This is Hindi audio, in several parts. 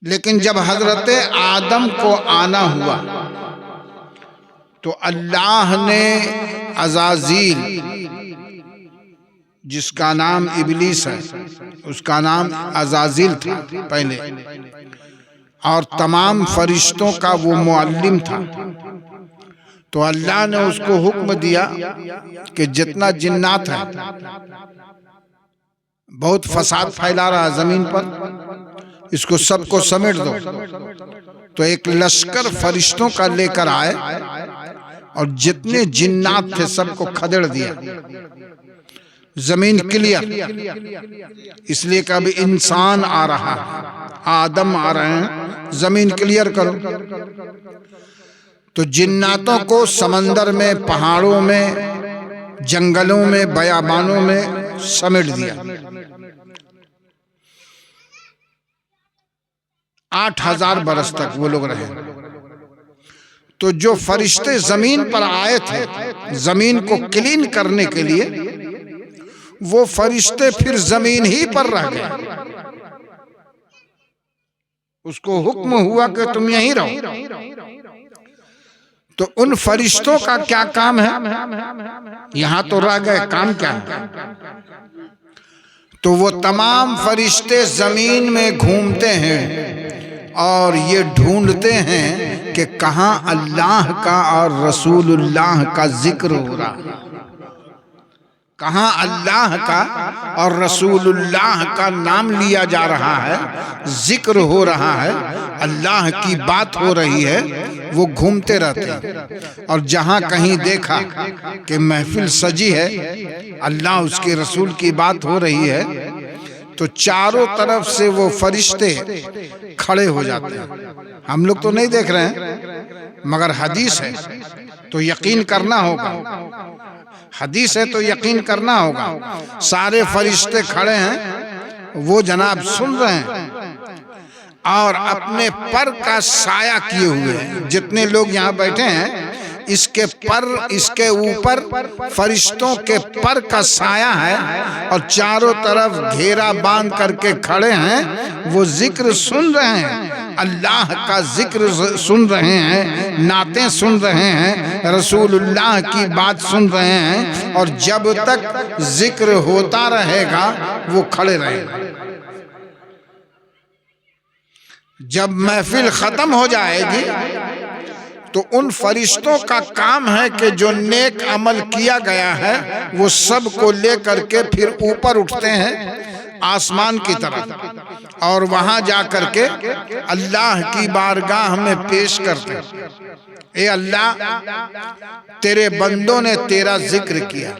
लेकिन जब हजरत आदम को आना हुआ तो अल्लाह ने अज़ाज़ील, जिसका नाम इब्लीस है, उसका नाम अज़ाज़ील था पहले, और तमाम फरिश्तों का वो मुअल्लिम था। तो अल्लाह ने उसको हुक्म दिया कि जितना जिन्नात है, बहुत फसाद फैला रहा है जमीन पर, इसको सबको समेट दो। तो एक लश्कर फरिश्तों का लेकर आए और जितने जिन्नात थे सबको खदेड़ दिया। जमीन क्लियर, इसलिए कभी इंसान आ रहा है, आदम आ रहे हैं, जमीन क्लियर करो। तो जिन्नातों को समंदर में, पहाड़ों में, जंगलों में, बयाबानों में समेट दिया। 8000 बरस तक वो लोग रहे। तो जो फरिश्ते जमीन पर आए थे जमीन को क्लीन करने के लिए, वो फरिश्ते फिर जमीन ही पर रह गए। उसको हुक्म हुआ कि तुम यहीं रहो। तो उन फरिश्तों का क्या काम है? यहां तो रह गए, काम क्या है? तो वो तमाम फरिश्ते जमीन में घूमते हैं और ये ढूंढते हैं कि कहां अल्लाह का और रसूलुल्लाह का जिक्र हो रहा है, कहां अल्लाह का और रसूलुल्लाह का नाम लिया जा रहा है, जिक्र हो रहा है, अल्लाह की बात हो रही है। वो घूमते रहते हैं और जहां कहीं देखा कि महफिल सजी है, अल्लाह उसके रसूल की बात हो रही है, तो चारों तरफ से वो फरिश्ते खड़े हो जाते हैं। हम लोग तो नहीं देख रहे हैं, मगर हदीस है तो यकीन करना होगा, हदीस है तो यकीन करना होगा। सारे फरिश्ते खड़े हैं, वो जनाब सुन रहे हैं और अपने पर का साया किए हुए हैं। जितने लोग यहाँ बैठे हैं, इसके पर, इसके ऊपर फरिश्तों के पर का साया है और चारों तरफ घेरा बांध करके खड़े हैं। वो जिक्र सुन रहे हैं, अल्लाह का जिक्र सुन रहे हैं, नातें सुन रहे हैं, रसूलुल्लाह की बात सुन रहे हैं। और जब तक जिक्र होता रहेगा वो खड़े रहेंगे। जब महफिल खत्म हो जाएगी तो उन फरिश्तों का काम है कि जो नेक अमल किया गया है वो सब को लेकर के फिर ऊपर उठते हैं आसमान की तरफ, और वहां जाकर के अल्लाह की बारगाह में पेश करते हैं। ए अल्लाह, तेरे बंदों ने तेरा जिक्र किया,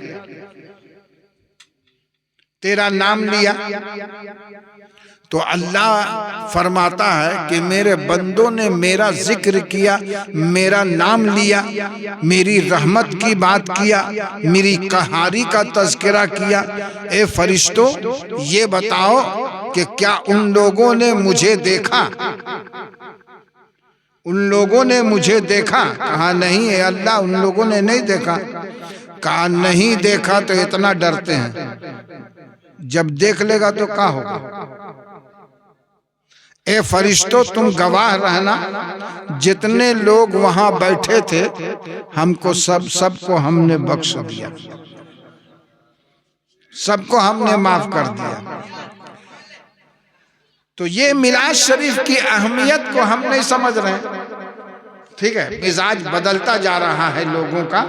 तेरा नाम लिया। तो अल्लाह फरमाता है कि मेरे बंदों ने मेरा जिक्र किया, मेरा नाम लिया, मेरी रहमत की बात किया, मेरी कहारी का तज़किरा किया। ए फरिश्तों, ये बताओ कि क्या उन लोगों ने मुझे देखा? उन लोगों ने मुझे देखा? कहा नहीं है अल्लाह, उन लोगों ने नहीं देखा। कहा नहीं देखा तो इतना डरते हैं, जब देख लेगा तो क्या होगा? ए फरिश्तों, तुम गवाह रहना, जितने लोग वहां बैठे थे हमको सबको हमने बख्श दिया, सबको हमने माफ कर दिया। तो ये मिलाद शरीफ की अहमियत को हम नहीं समझ रहे हैं। ठीक है, मिजाज बदलता जा रहा है लोगों का,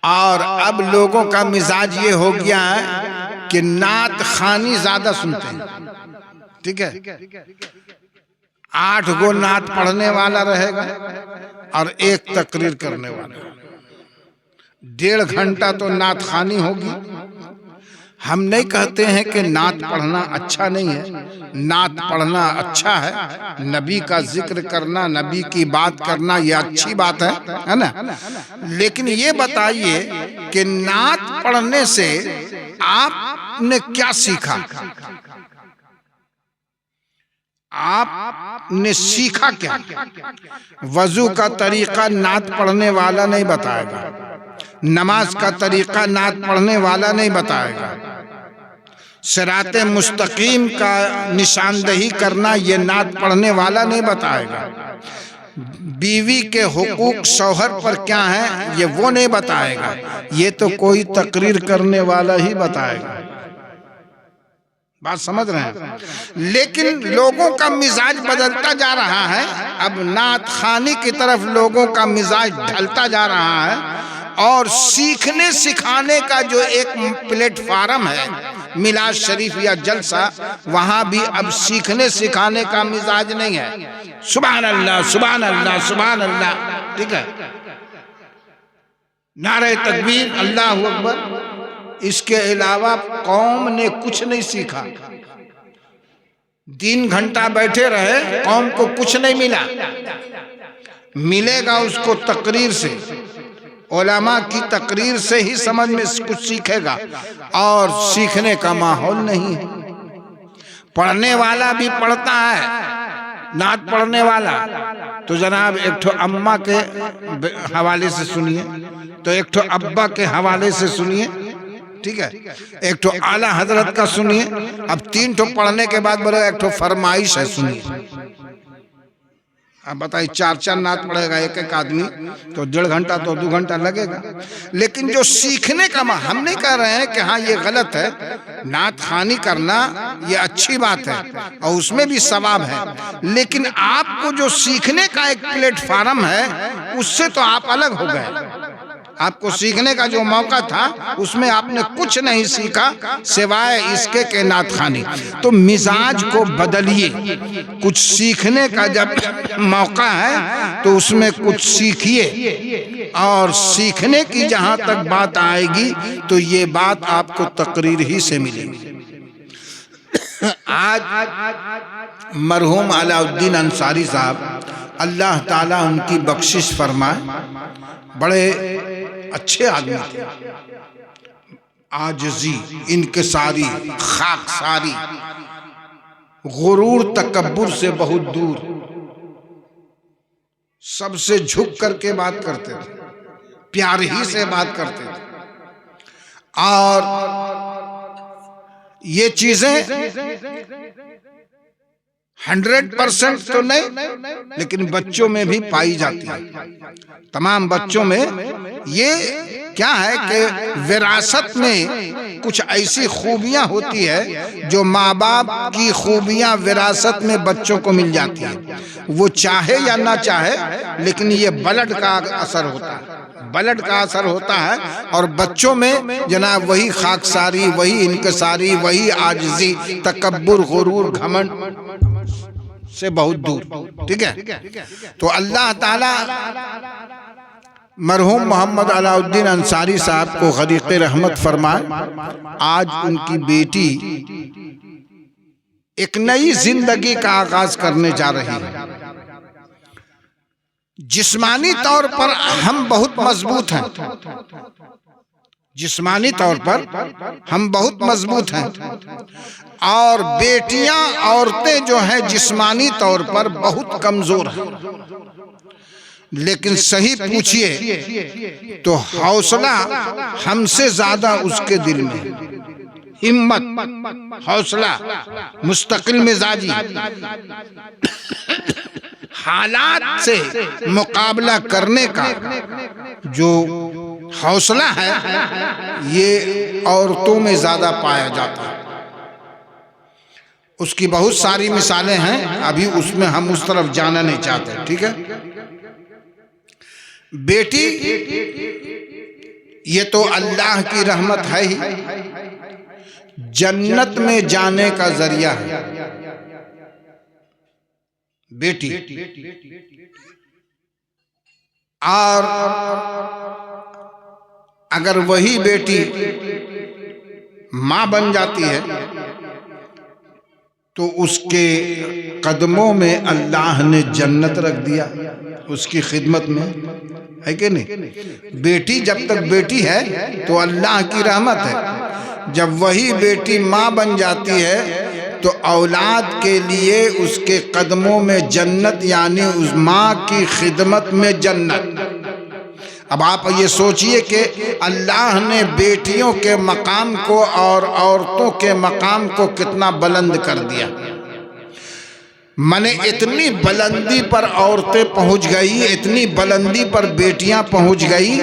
और अब लोगों का मिजाज ये हो गया है कि नात खानी ज्यादा सुनते हैं। ठीक है, 8 गो नात पढ़ने वाला रहेगा और 1 तकरीर करने वाला, 1.5 घंटा तो नात खानी होगी। हम नहीं कहते हैं कि नात पढ़ना अच्छा नहीं है, नात पढ़ना अच्छा है, नबी का जिक्र करना, नबी की बात करना, ये अच्छी बात है ना। लेकिन ये बताइए कि नात पढ़ने से आपने क्या सीखा? आपने सीखा क्या? वजू का तरीका नात पढ़ने वाला नहीं बताएगा, नमाज का तरीका नात पढ़ने वाला नहीं बताएगा, सिराते मुस्तकीम का निशानदही करना ये नात पढ़ने वाला नहीं बताएगा। बीवी के हुकूक शौहर पर क्या है ये वो नहीं बताएगा, ये तो कोई तकरीर करने वाला ही बताएगा। बात समझ रहे हैं? लेकिन लोगों का मिजाज बदलता जा रहा है। अब नात खानी की तरफ लोगों का मिजाज ढलता जा रहा है और सीखने सिखाने का जो एक प्लेटफार्म है मिलाद शरीफ या जलसा, वहां भी अब सीखने सिखाने का मिजाज नहीं है। सुभान अल्लाह सुभान अल्लाह सुभान अल्लाह, ठीक है, नारे तकबीर अल्लाहु अकबर। इसके अलावा कौम ने कुछ नहीं सीखा। 3 घंटा बैठे रहे, कौम को कुछ नहीं मिला। मिलेगा उसको तकरीर से, उलमा की तकरीर से ही समझ में कुछ सीखेगा, और सीखने का माहौल नहीं है। पढ़ने वाला भी पढ़ता है, नात पढ़ने वाला तो जनाब एक ठो अम्मा के हवाले से सुनिए, तो एक ठो अब्बा के हवाले से सुनिए, ठीक है, एक ठो आला हजरत का सुनिए। अब 3 ठो पढ़ने के बाद बोले एक ठो फरमाइश है, सुनिए। अब बताइए 4-4 नात पढ़ेगा एक एक आदमी तो 1.5 घंटा तो 2 घंटा लगेगा। लेकिन जो सीखने का हम नहीं कह रहे हैं कि हाँ ये गलत है, नात खानी करना ये अच्छी बात है और उसमें भी सवाब है, लेकिन आपको जो सीखने का एक प्लेटफार्म है उससे तो आप अलग हो गए। आपको सीखने का जो मौका था उसमें आपने कुछ नहीं सीखा सिवाय इसके के नात खानी। तो मिजाज को बदलिए, कुछ सीखने का जब मौका है तो उसमें कुछ सीखिए, और सीखने की जहां तक बात आएगी तो ये बात आपको तकरीर ही से मिलेगी। आज मरहूम अलाउद्दीन अंसारी साहब, अल्लाह ताला उनकी बख्शिश फरमाए, बड़े अच्छे आदमी थे। आजिज़ी, इनकिसारी, खाकसारी, गुरूर तकब्बुर से बहुत दूर, सबसे झुक करके बात करते थे, प्यार ही से बात करते थे। और ये चीजें 100% तो नहीं, लेकिन बच्चों में भी पाई जाती है। तमाम बच्चों में ये क्या है कि विरासत में कुछ ऐसी खूबियां होती है जो माँ बाप की खूबियां विरासत में बच्चों को मिल जाती है, वो चाहे या ना चाहे, लेकिन ये ब्लड का असर होता है, ब्लड का असर होता है। और बच्चों में जनाब वही खाकसारी, वही इनकसारी, वही आजिज़ी, तकब्बुर, गुरूर, घमंड से बहुत दूर, ठीक है। तो अल्लाह ताला मरहूम मोहम्मद अलाउद्दीन अंसारी साहब को गरीक़े रहमत फरमाए। आज उनकी बेटी एक नई जिंदगी का आगाज करने जा रही है। जिस्मानी तौर पर हम बहुत मजबूत हैं, जिस्मानी तौर पर हम बहुत मजबूत हैं, और बेटियां, औरतें जो हैं जिस्मानी तौर पर बहुत कमजोर हैं। लेकिन सही पूछिए तो हौसला हमसे ज्यादा उसके दिल में, हिम्मत, हौसला, मुस्तकिल मिजाजी, हालात से मुकाबला करने का जो हौसला है ये औरतों में ज्यादा पाया जाता है। उसकी बहुत सारी मिसालें हैं, अभी उसमें हम उस तरफ जाना नहीं चाहते, ठीक है। बेटी ये तो अल्लाह की रहमत है ही, जन्नत में जाने का जरिया है बेटी। और अगर वही बेटी मां बन जाती है तो उसके कदमों में अल्लाह ने जन्नत रख दिया, उसकी खिदमत में, है कि नहीं। बेटी जब तक बेटी है तो अल्लाह की रहमत है, जब वही बेटी मां बन जाती है तो औलाद के लिए उसके कदमों में जन्नत, यानी उस माँ की खिदमत में जन्नत। अब आप ये सोचिए कि अल्लाह ने बेटियों के मकाम को और औरतों के मकाम को कितना बुलंद कर दिया। माने इतनी बुलंदी पर औरतें पहुंच गई, इतनी बुलंदी पर बेटियां पहुंच गई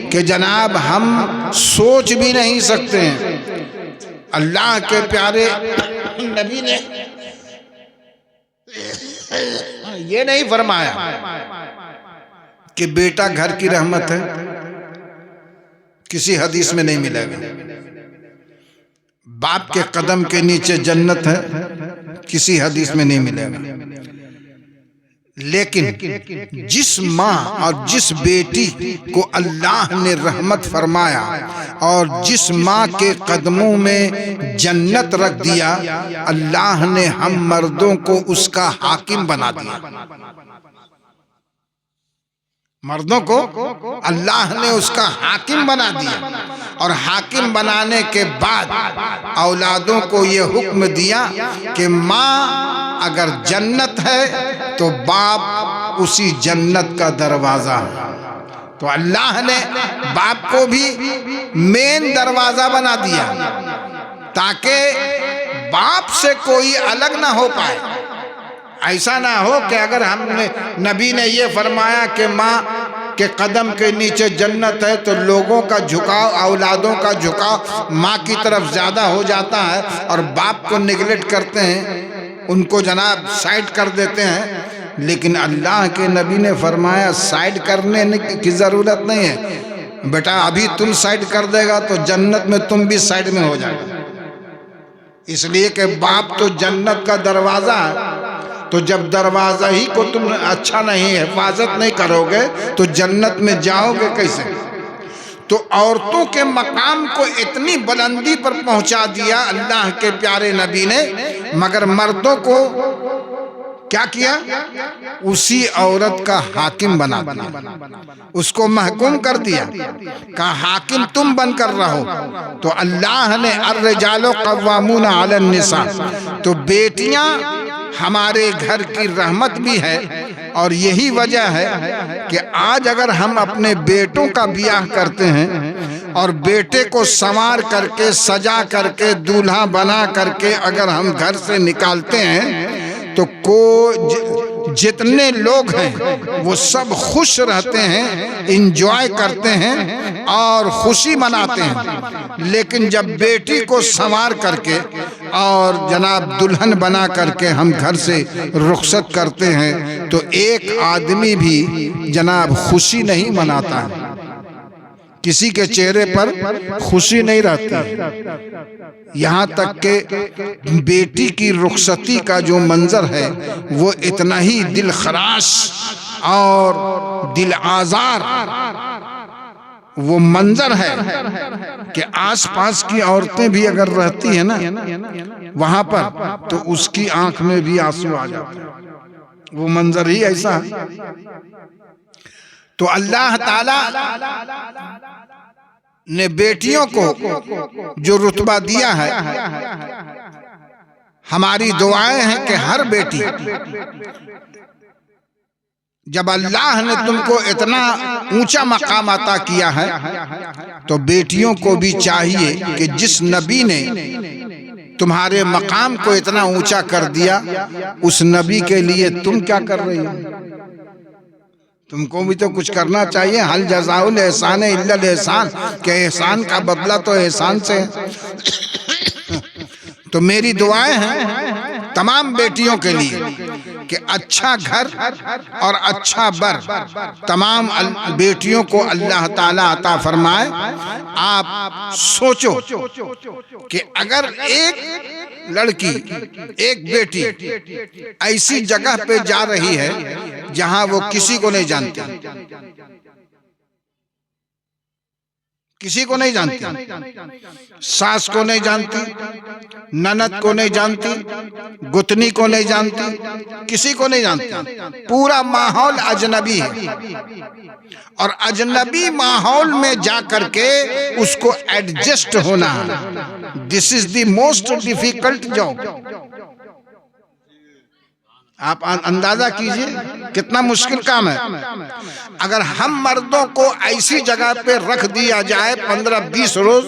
कि जनाब हम सोच भी नहीं सकते हैं। अल्लाह के प्यारे नबी ने ये नहीं फरमाया कि बेटा घर की रहमत है, किसी हदीस में नहीं मिलेगा। बाप के कदम के नीचे जन्नत है, किसी हदीस में नहीं मिलेगा। लेकिन जिस माँ और जिस बेटी को अल्लाह ने रहमत फरमाया और जिस माँ के कदमों में जन्नत रख दिया, अल्लाह ने हम मर्दों को उसका हाकिम बना दिया। मर्दों को अल्लाह ने उसका हाकिम बना दिया और हाकिम बनाने के बाद औलादों को ये हुक्म दिया कि माँ अगर जन्नत है तो बाप उसी जन्नत का दरवाजा है। तो अल्लाह ने बाप को भी मेन दरवाजा बना दिया ताकि बाप से कोई अलग ना हो पाए। ऐसा ना हो कि अगर हमने नबी ने ये फरमाया कि माँ के कदम के नीचे जन्नत है तो लोगों का झुकाव, औलादों का झुकाव माँ की तरफ ज़्यादा हो जाता है और बाप को निगलेक्ट करते हैं, उनको जनाब साइड कर देते हैं। लेकिन अल्लाह के नबी ने फरमाया साइड करने की ज़रूरत नहीं है बेटा, अभी तुम साइड कर देगा तो जन्नत में तुम भी साइड में हो जाएगा। इसलिए कि बाप तो जन्नत का दरवाज़ा है, तो जब दरवाजा ही को तुम अच्छा नहीं हिफाजत नहीं करोगे तो जन्नत में जाओगे कैसे। तो औरतों के मकाम को इतनी बुलंदी पर पहुंचा दिया अल्लाह के प्यारे नबी ने, मगर मर्दों को क्या किया, उसी औरत का हाकिम बना दिया, उसको महकूम कर दिया, कहा हाकिम तुम बनकर रहो। तो अल्लाह ने अर्रिजालु कव्वामून अलन निसा, तो बेटियां हमारे घर की रहमत भी है। और यही वजह है कि आज अगर हम अपने बेटों का ब्याह करते हैं और बेटे को संवार करके सजा करके दूल्हा बना करके अगर हम घर से निकालते हैं तो जितने लोग हैं वो सब खुश रहते हैं, इंजॉय करते हैं और खुशी मनाते हैं। लेकिन जब बेटी को संवार करके और जनाब दुल्हन बना करके हम घर से रुखसत करते हैं तो एक आदमी भी जनाब खुशी नहीं मनाता है, किसी के चेहरे पर खुशी नहीं रहती। यहाँ तक के बेटी की रुखसती का जो मंजर है वो इतना ही दिल खराश और दिल आज़ार वो मंजर है कि आसपास की औरतें भी अगर रहती हैं ना वहाँ पर तो उसकी आंख में भी आंसू आ जाते हैं। वो मंजर ही ऐसा है। तो अल्लाह ताला ने बेटियों को जो रुतबा दिया है, हमारी दुआएं हैं कि हर बेटी, जब अल्लाह ने तुमको इतना ऊंचा मकाम अता किया है तो बेटियों को भी चाहिए कि जिस नबी ने तुम्हारे मकाम को इतना ऊंचा कर दिया उस नबी के लिए तुम क्या कर रही हो। तुमको भी तो कुछ करना चाहिए। हल जज़ाउल एहसान इल्लल एहसान, के एहसान का बदला तो एहसान से है। तो मेरी दुआएं हैं तमाम बेटियों के लिए कि अच्छा घर और अच्छा बर तमाम बेटियों को अल्लाह ताला अता फरमाए। आप सोचो कि अगर एक लड़की, एक बेटी ऐसी जगह पे जा रही है जहां वो किसी को नहीं जानती, किसी को नहीं जानती, सास को नहीं जानती, ननद को नहीं जानती, गुतनी को नहीं जानती, किसी को नहीं जानती, पूरा माहौल अजनबी है। और अजनबी माहौल में जा करके उसको एडजस्ट होना है, this is the most difficult job. आप अंदाजा कीजिए कितना मुश्किल काम है। अगर हम मर्दों को ऐसी जगह पे रख दिया जाए 15-20 रोज,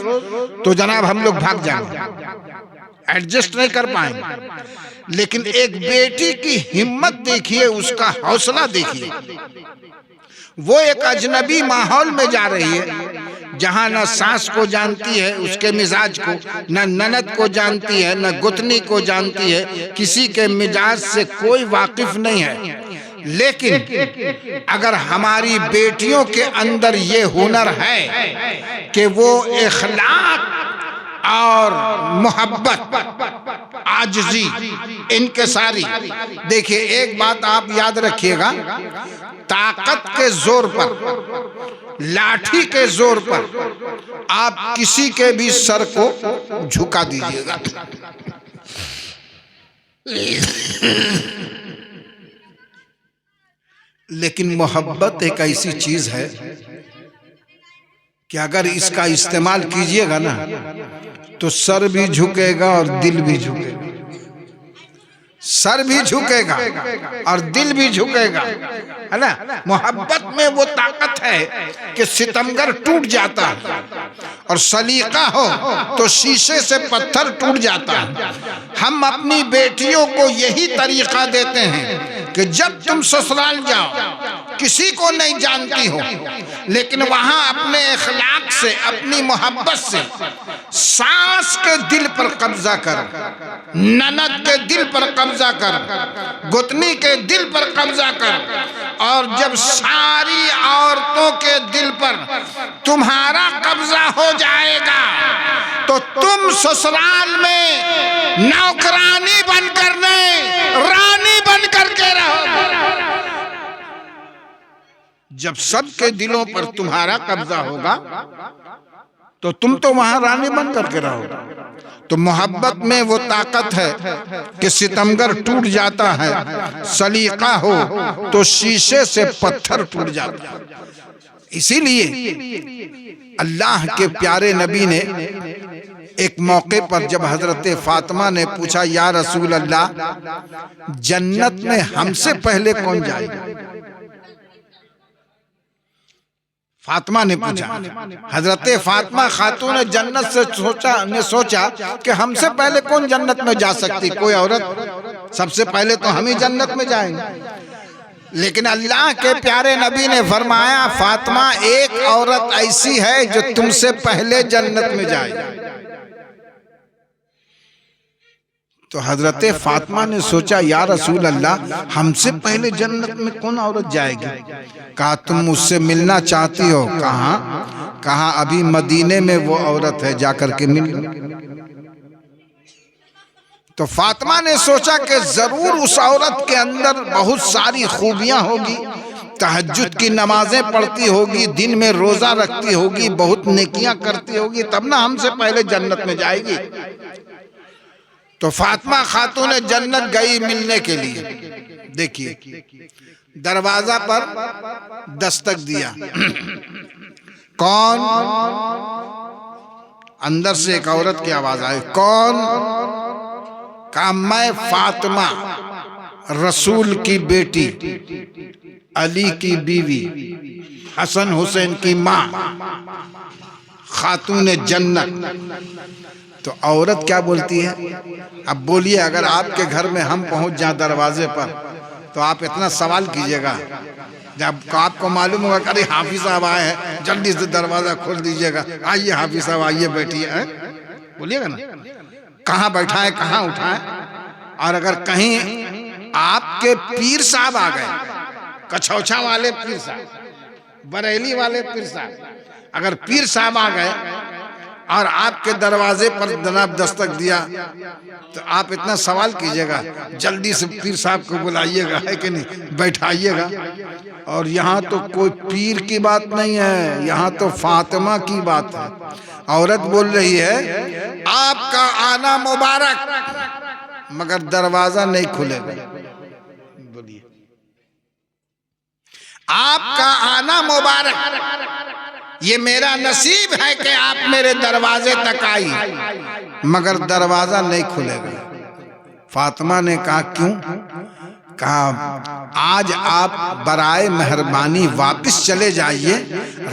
तो जनाब हम लोग भाग जाएंगे, एडजस्ट नहीं कर पाएंगे। लेकिन एक बेटी की हिम्मत देखिए, उसका हौसला देखिए। वो एक अजनबी माहौल में जा रही है, जहां न सास को जानती है उसके मिजाज को, न ननद को जानती है, न गुतनी को जानती है, किसी के मिजाज से कोई वाकिफ नहीं है। लेकिन अगर हमारी बेटियों के अंदर ये हुनर है कि वो इखलाक और मोहब्बत, आजिज़ी, इनकिसारी। देखिए एक बात आप याद रखिएगा, ताकत के जोर पर, लाठी के जोर पर आप किसी के भी सर को झुका दीजिएगा। लेकिन मोहब्बत एक ऐसी चीज है कि अगर इसका इस्तेमाल कीजिएगा ना, तो सर भी झुकेगा और दिल भी झुकेगा। सर भी झुकेगा और दिल भी झुकेगा, है ना। मोहब्बत में वो ताकत है कि सितमगर टूट जाता है, और सलीका हो तो शीशे से पत्थर टूट जाता है। हम अपनी बेटियों को यही तरीका देते हैं कि जब तुम ससुराल जाओ, किसी को नहीं जानती हो, लेकिन वहां अपने इखलाक से, अपनी मोहब्बत से सास के दिल पर कब्जा कर, ननद के दिल पर कब्जा कर, गुतनी के दिल पर कब्जा कर। और जब सारी औरतों के दिल पर तुम्हारा कब्जा हो जाएगा, तो तुम ससुराल में नौकरानी बनकर नहीं, रानी बनकर के रहोगे। जब सबके दिलों पर तुम्हारा कब्जा होगा, तो तुम तो वहां रानी बन करके रहोगे। तो मोहब्बत में वो ताकत है कि सितमगर टूट जाता है, सलीका हो तो शीशे से पत्थर टूट जाता है। इसीलिए अल्लाह के प्यारे नबी ने एक मौके पर जब हजरत फातिमा ने पूछा, या रसूल अल्लाह, जन्नत में हमसे पहले कौन जाएगा? फातिमा ने पूछा। हजरत फातिमा खातून जन्नत से सोचा कि हमसे पहले कौन जन्नत में जा सकती, कोई औरत, सबसे पहले तो हम ही जन्नत में जाएंगे। लेकिन अल्लाह के प्यारे नबी ने फरमाया, फातिमा, एक औरत ऐसी है जो तुमसे पहले जन्नत में जाएगी। तो हजरत फातिमा ने सोचा, या रसूल अल्लाह, हमसे पहले जन्नत में कौन औरत जाएगी? कहा, तुम मुझसे मिलना चाहती हो? कहा, अभी मदीने में वो औरत है, जाकर के मिल लो। तो फातिमा ने सोचा कि जरूर उस औरत के अंदर बहुत सारी खूबियां होगी, तहज्जुद की नमाजें पढ़ती होगी, दिन में रोजा रखती होगी, बहुत नेकियां करती होगी, तब ना हमसे पहले जन्नत में जाएगी। तो फातिमा खातून जन्नत गई मिलने के लिए। देखिए, दरवाजा पर दस्तक दिया, कौन? अंदर से एक औरत की आवाज आई, कौन? कहा, मैं फातिमा, रसूल की बेटी, अली की बीवी, हसन हुसैन की माँ, खातून जन्नत। तो औरत क्या बोलती है? अब बोलिए, अगर आपके घर में हम पहुंच जाए दरवाजे पर, तो आप इतना सवाल कीजिएगा, जब आपको मालूम होगा कि अरे हाफिज साहब आए हैं, जल्दी से दरवाजा खोल दीजिएगा, आइए हाफिज साहब, आइए बैठिए, बोलिएगा ना, कहाँ बैठाएं, कहाँ उठाएं। और अगर कहीं आपके पीर साहब आ गए, कछौछा वाले पीर साहब, बरेली वाले पीर साहब, अगर पीर साहब आ गए और आपके दरवाजे पर जनाब दस्तक दिया, तो आप इतना सवाल कीजिएगा, जल्दी से पीर साहब को बुलाइएगा, है कि नहीं, बैठाइएगा। और यहाँ तो कोई पीर की बात नहीं है, यहाँ तो फातिमा की बात है। औरत बोल रही है, आपका आना मुबारक, मगर दरवाजा नहीं खुलेगा। बोलिए, आपका आना मुबारक, ये मेरा नसीब है कि आप मेरे दरवाजे तक आई, मगर दरवाजा नहीं खुलेगा। फातिमा ने कहा, क्यों? कहा आज आप बराए मेहरबानी वापस चले जाइए,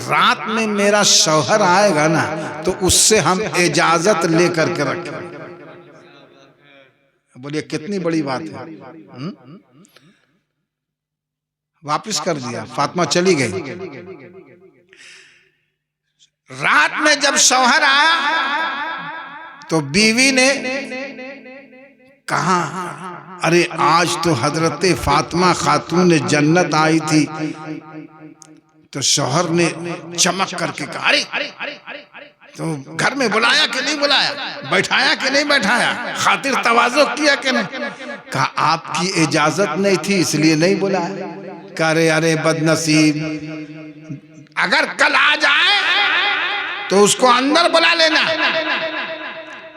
रात में मेरा शौहर आएगा ना तो उससे हम इजाजत लेकर के रखें। बोलिए कितनी बड़ी बात है। वापस कर दिया, फातिमा चली गई। रात में जब शौहर आया तो बीवी ने कहा अरे आज तो हजरत फातिमा खातून जन्नत आई थी। तो शौहर ने चमक करके कहा अरे तो घर में बुलाया कि नहीं बुलाया, बैठाया कि नहीं बैठाया, खातिर तवाज़ो किया कि नहीं। कहा आपकी इजाजत नहीं थी इसलिए नहीं बुलाया। कहा अरे बदनसीब, अगर कल आ जाए तो उसको अंदर बुला लेना।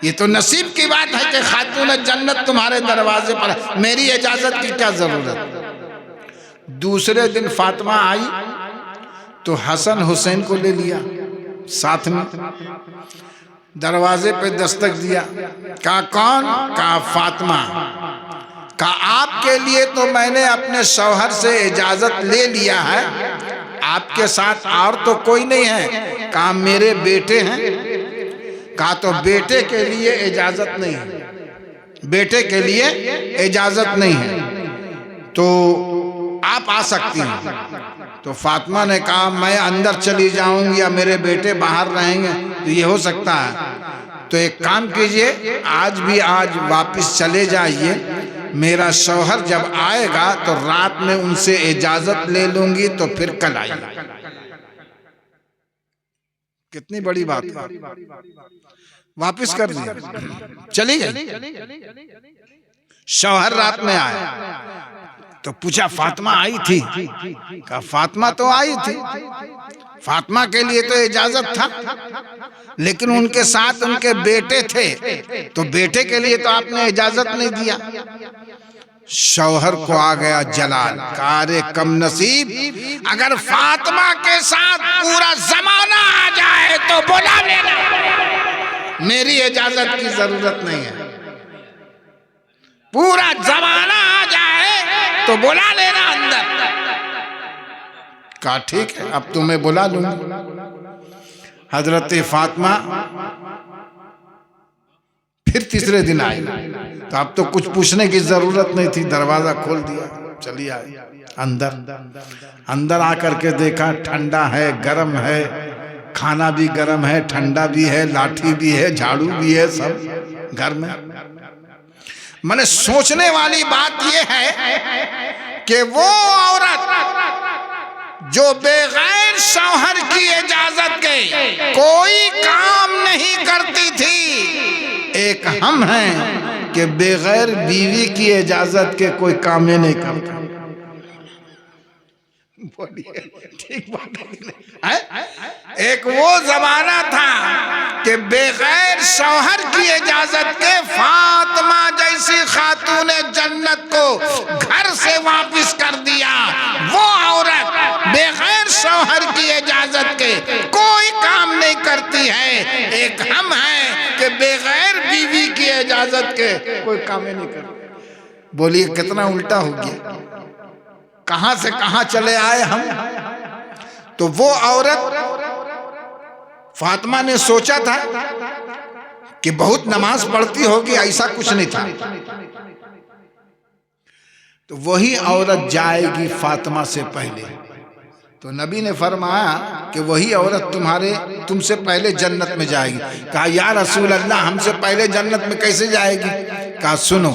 ये तो नसीब की बात है कि खातून जन्नत तुम्हारे दरवाजे पर है, मेरी इजाजत की क्या जरूरत। दूसरे दिन फातिमा आई तो हसन हुसैन को ले लिया साथ में, दरवाजे पे दस्तक दिया। कहा कौन? कहा फातिमा। कहा आपके लिए तो मैंने अपने शौहर से इजाजत ले लिया है, आपके साथ और तो कोई नहीं है। कहा मेरे बेटे हैं। कहा तो बेटे के लिए इजाजत नहीं है, बेटे के लिए इजाजत नहीं है, तो आप आ सकती हैं। तो फातिमा ने कहा मैं अंदर चली जाऊंगी या मेरे बेटे बाहर रहेंगे, तो ये हो सकता है। तो एक काम कीजिए, आज वापस चले जाइए, मेरा शौहर जब आएगा तो रात में उनसे इजाजत ले लूंगी, तो फिर कल आइए। कितनी बड़ी बात है। वापस कर दिया, चली गई। शौहर रात में आया तो पूछा फातिमा आई थी? कहा फातिमा तो आई थी, फातिमा के लिए तो इजाजत था, लेकिन उनके साथ उनके बेटे थे, तो बेटे के लिए तो आपने इजाजत नहीं दिया। शौहर को आ गया जलाल। कहा अरे कम नसीब, अगर फातिमा के साथ पूरा जमाना आ जाए तो बुला लेना, मेरी इजाजत की जरूरत नहीं है। पूरा जमाना आ जाए तो बुला लेना अंदर। कहा ठीक है, अब तुम्हें बुला लूंगी। हजरत फातिमा फिर तीसरे दिन आई, तो अब तो कुछ पूछने की जरूरत नहीं थी, दरवाजा खोल दिया, चली आई अंदर आकर के देखा ठंडा है, गर्म है, खाना भी गर्म है, ठंडा भी है, लाठी भी है, झाड़ू भी है, सब घर में। मैंने सोचने वाली बात यह है कि वो औरत जो बेगैर शौहर की इजाजत के कोई काम नहीं करती थी, एक हम हैं कि बेगैर बीवी की इजाजत के कोई काम ही नहीं करता। बोलिए ठीक बात है। एक वो जमाना था कि बेगैर शौहर की इजाजत के फातिमा जैसी खातून जन्नत को घर से वापस कर दिया। वो औरत बेगैर शौहर की इजाजत के कोई काम नहीं करती है। एक हम हैं कि बेगैर बीवी की इजाजत के कोई काम ही नहीं करते। बोलिए कितना उल्टा हो गया, कहां से कहां चले आए हम। तो वो औरत फातिमा ने सोचा था कि बहुत नमाज पढ़ती होगी, ऐसा कुछ नहीं था। तो वही औरत जाएगी फातिमा से पहले। तो नबी ने फरमाया कि वही औरत तुमसे पहले जन्नत में जाएगी। कहा या रसूल अल्लाह, हमसे पहले जन्नत में कैसे जाएगी? कहा सुनो,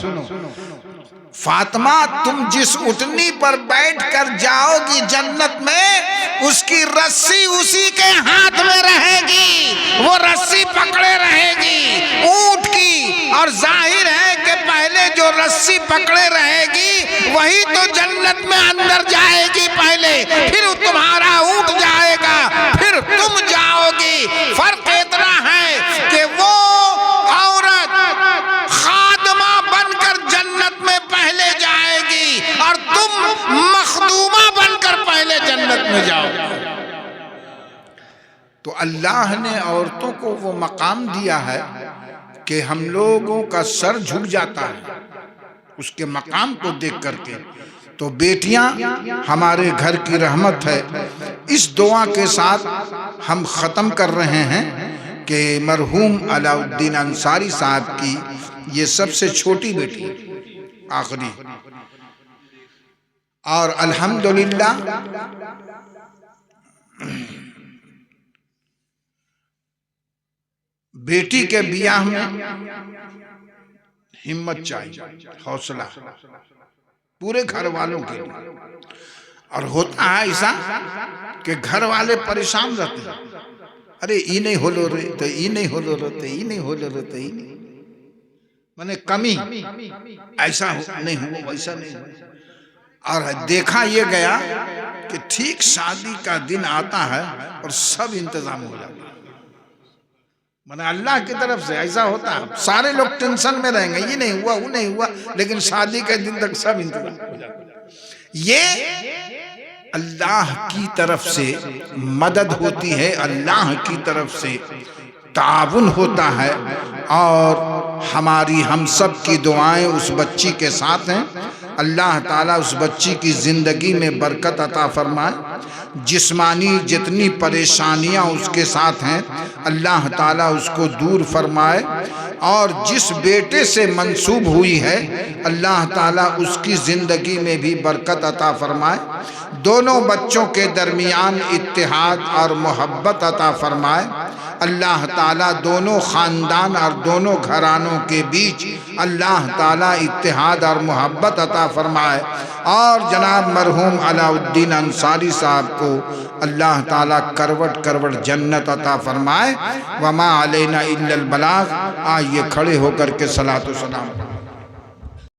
फातिमा तुम जिस उठनी पर बैठकर जाओगी जन्नत में, उसकी रस्सी उसी के हाथ में रहेगी, वो रस्सी पकड़े रहेगी ऊंट की। और जाहिर है कि पहले जो रस्सी पकड़े रहेगी वही तो जन्नत में अंदर जाएगी पहले, फिर तुम्हारा ऊंट जाएगा, फिर तुम जाओगी। फर्क इतना है कि वो औरत खादमा बनकर जन्नत में पहले जाएगी और तुम मखदूमा बनकर पहले जन्नत में जाओगे। तो अल्लाह ने औरतों को वो मकाम दिया है कि हम लोगों का सर झुक जाता है, उसके मकाम को देख करके। तो बेटियां हमारे घर की रहमत है। इस दुआ के साथ हम ख़त्म कर रहे हैं कि मरहूम अलाउद्दीन अंसारी साहब की ये सबसे छोटी बेटी आखिरी, और अल्हम्दुलिल्लाह बेटी के ब्याह में हिम्मत चाहिए, हौसला पूरे घर वालों के लिए। और होता है ऐसा कि घर वाले परेशान रहते हैं, अरे ई नहीं होलो रे, तो ई नहीं होलो रे, तो ई नहीं होलो रे, तो ई नहीं, माने कमी, ऐसा नहीं हुआ, वैसा नहीं हुआ। और देखा ये गया कि ठीक शादी का दिन आता है और सब इंतजाम हो जाता है। माने अल्लाह की तरफ से ऐसा होता है, सारे लोग टेंशन में रहेंगे, ये नहीं हुआ, वो नहीं हुआ, लेकिन शादी के दिन तक सब इंतजाम हो जाता है। ये अल्लाह की तरफ से मदद होती है, अल्लाह की तरफ से ताउन होता है। और हमारी हम सब की दुआएं उस बच्ची के साथ हैं। अल्लाह ताला उस बच्ची की ज़िंदगी में बरकत अता फरमाए। जिस्मानी जितनी परेशानियां उसके साथ हैं अल्लाह ताला उसको दूर फरमाए। और जिस बेटे से मंसूब हुई है अल्लाह ताला उसकी ज़िंदगी में भी बरकत अता फरमाए। दोनों बच्चों के दरमियान इत्तेहाद और मोहब्बत अता फरमाए। अल्लाह ताला दोनों ख़ानदान और दोनों घरानों के बीच अल्लाह ताला इत्तेहाद और मोहब्बत अता फरमाए। और जनाब मरहूम अलाउद्दीन अंसारी साहब को अल्लाह ताला करवट करवट जन्नत अता फरमाए। वमा अलैना इल्लल बलाग। आइए खड़े होकर के सलातो सलाम।